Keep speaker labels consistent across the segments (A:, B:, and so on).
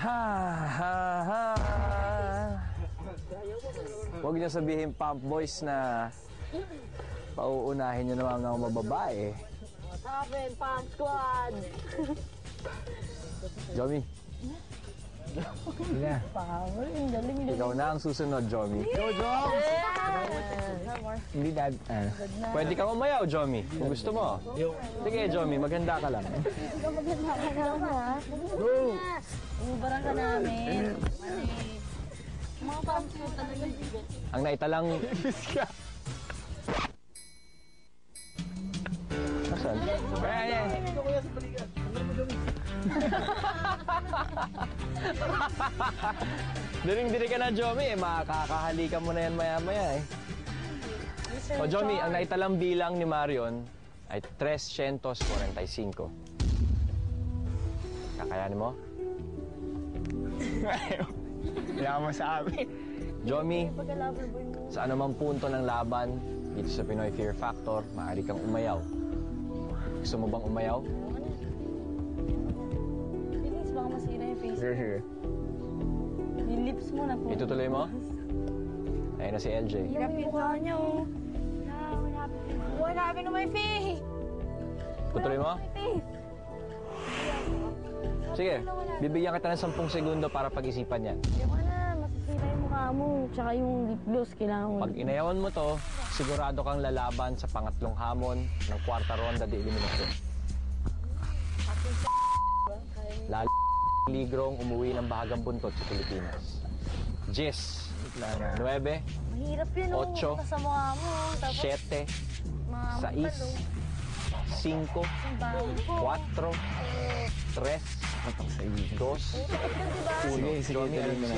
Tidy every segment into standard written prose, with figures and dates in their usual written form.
A: Ha, ha, ha. Huwag niyo sabihin, Pump Boys, na pauunahin niyo naman ang mga babae.
B: What's happening, Pump Squad?
A: Jomi.
C: Yeah.
B: Power, ang galing.
A: Ikaw na ang susunod, Jomi.
C: Go, Jom! Hindi dad.
A: Pwede kang umayaw, Jomi, kung gusto mo. Sige, Jomi, maghanda ka lang.
B: Maganda ka na ha?
C: Go!
B: Ubarang ka namin. Mga Pump Squad talaga.
A: Ang naitalang... Nasaan? Ayan. Diring-diri ka na, Jomi. Makakahalikan mo na yan maya-maya eh. O, Jomi, ang naitalang bilang ni Marion ay 345. Kakayanin mo?
C: Kaya mo sa amin.
A: Jomi, sa anumang punto ng laban dito sa Pinoy Fear Factor, maaari kang umayaw. Gusto mo bang umayaw?
B: Feelings, baka masira yung face.
C: Sige.
B: Yung lips mo na po.
A: Itutuloy mo? Ayun na si LJ.
B: Yung mukha niya, oh. What happened to my face?
A: Tutuloy mo?
B: My face.
A: Sige, bibigyan kita ng 10 segundo para pag-isipan yan.
B: Ayoko na, masisira yung mukha mo. Tsaka yung lip gloss, kailangan mo.
A: Pag inayawan mo to, sigurado kang lalaban sa pangatlong hamon ng kwarta ronda de elimination. Lalo ligrong umuwi ng bahagang buntot sa Pilipinas. 10, 9,
B: Mahirap yun, oh.
A: 8,
B: Sa mukha mo. Tapos,
A: 7,
B: mga
A: 6, 5, 4, 3, 2, 1.
C: Sige, tuloy mo na.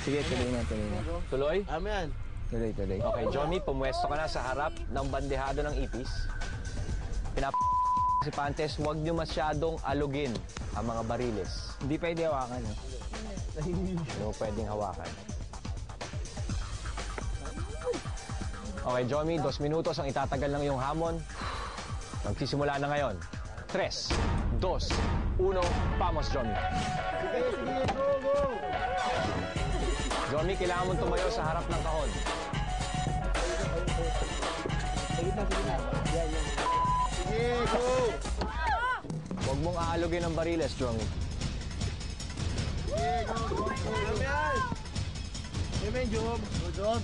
C: Sige, tuloy na.
A: Tuloy?
D: Amen.
C: Tuloy.
A: Okay, Johnny, pumwesto ka na sa harap ng bandehado ng ipis. Si Pantes, huwag niyo masyadong alugin ang mga bariles.
C: Hindi pwede hawakan.
A: Hindi mo pwedeng hawakan. Okay, Johnny, 2 minutos ang itatagal ng iyong hamon. Magsisimula na ngayon. 3, 2, 1, vamos, Johnny. Johnny, kailangan mong tumayo sa harap ng kahon.
D: Sige, go!
A: Huwag mong aalugin ang bariles, Johnny.
D: Sige, go! Amen! Amen, Job! Go, Job!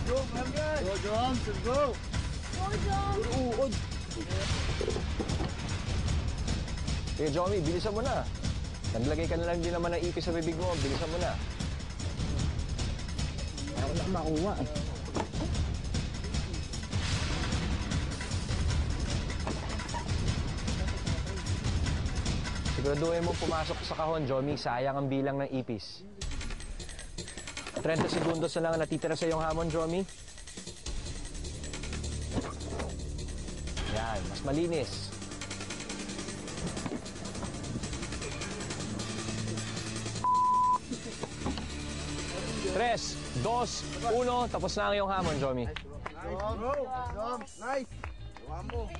D: Job, amen! Go, Job! Let's go!
B: Go, John!
A: Sige, Johnny, bilisan mo na. Naglagay ka na lang din naman ng ipis sa bibig mo. Bilisan mo na.
C: Ako na makuha.
A: Siguraduhin mo pumasok sa kahon, Johnny. Sayang ang bilang ng ipis. 30 segundos na lang ang natitira sa iyong hamon, Johnny. Yan, mas malinis. Tres, 2, 1, tapos na ang iyong hamon, Jomi.
D: Job! Job! Nice! Gawa mo!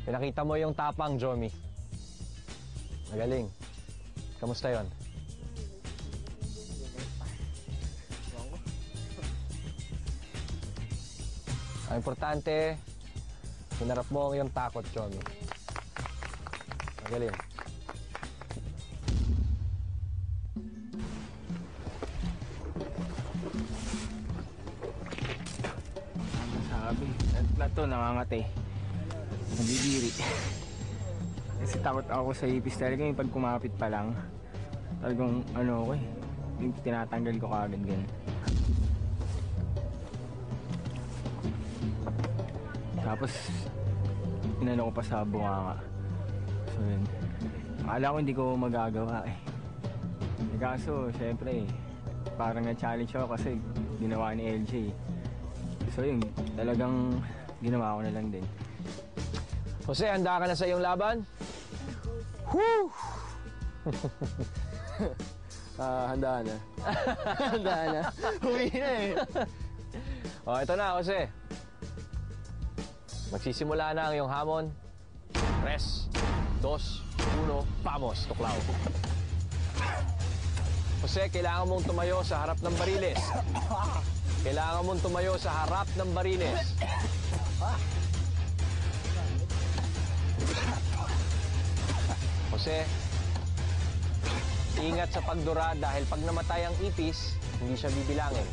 A: Pinakita mo yung tapang, Jomi. Magaling. Kamusta yon? Ang importante, hinarap mo ang iyong takot, Jomi. Magaling.
C: Sabi, plato nangangatay. Nabibiri. Kasi takot ako sa ipis talaga yung pag kumapit pa lang. Talagang ano ko eh. Yung tinatanggal ko kagad ganun. Tapos inano ko pa sa bunganga. So yun. Akala ko hindi ko magagawa eh. Kaso syempre parang na-challenge ako kasi ginawa ni LJ. So yun, talagang ginawa ko na lang din.
A: Jose, handa ka na sa iyong laban? Woo!
D: Handa na. Handa na. Uwi na eh.
A: O, ito na, Jose. Magsisimula na ang iyong hamon. 3, 2, 1, vamos, tuklaw. Jose, kailangan mong tumayo sa harap ng bariles. Kailangan mong tumayo sa harap ng bariles. Jose, ingat sa pagdura dahil pag namatay ang ipis, hindi siya bibilangin.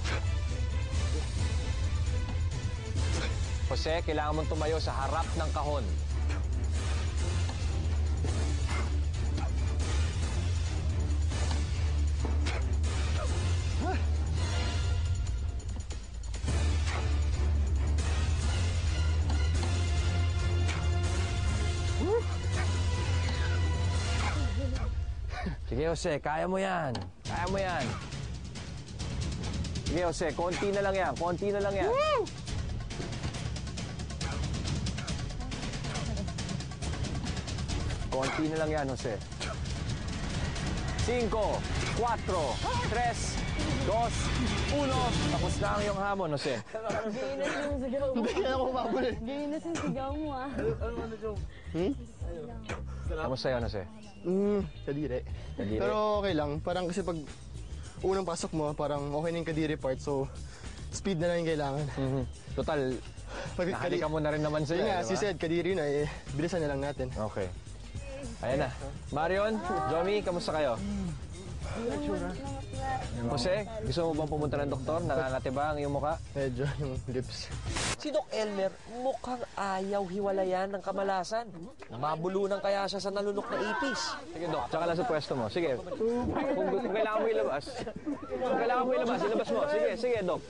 A: Jose, kailangan mong tumayo sa harap ng kahon. Sige, Jose, kaya mo yan. Kaya mo yan. Sige, Jose, konti na lang yan. Konti na lang yan. Woo! Konti na lang yan, Jose. 5, 4, 3, 2, 1. Tapos na ang iyong hamon, Jose.
B: Ginis yung sigaw mo.
D: Hindi na ako mabalik.
B: Ginis yung sigaw mo, ah.
A: Kamusta yun, Jose?
D: Kadiri.
A: Kadiri.
D: Pero okay lang. Parang kasi pag unang pasok mo, parang okay na yung kadiri part. So, speed na lang yung kailangan.
A: Total,
D: Pag
A: nahalika mo na rin naman sa'yo,
D: Yun nga,
A: eh,
D: si
A: diba?
D: Sed, kadiri na eh. Bilisan na lang natin.
A: Okay. Ayan na. Marion, Jomi, kamusta kayo? Jose, gusto mo bang pumunta ng doktor? Nangangati ba ang iyong mukha?
D: Medyo yung lips.
E: Si Doc Elmer mukhang ayaw hiwalayan ng kamalasan. Mabulunan kaya siya sa nalunok na ipis.
A: Sige, Dok. Tsaka lang sa pwesto mo. Sige. Kung kailangan mo ilabas. Kung kailangan mo ilabas mo. Sige, sige, Dok.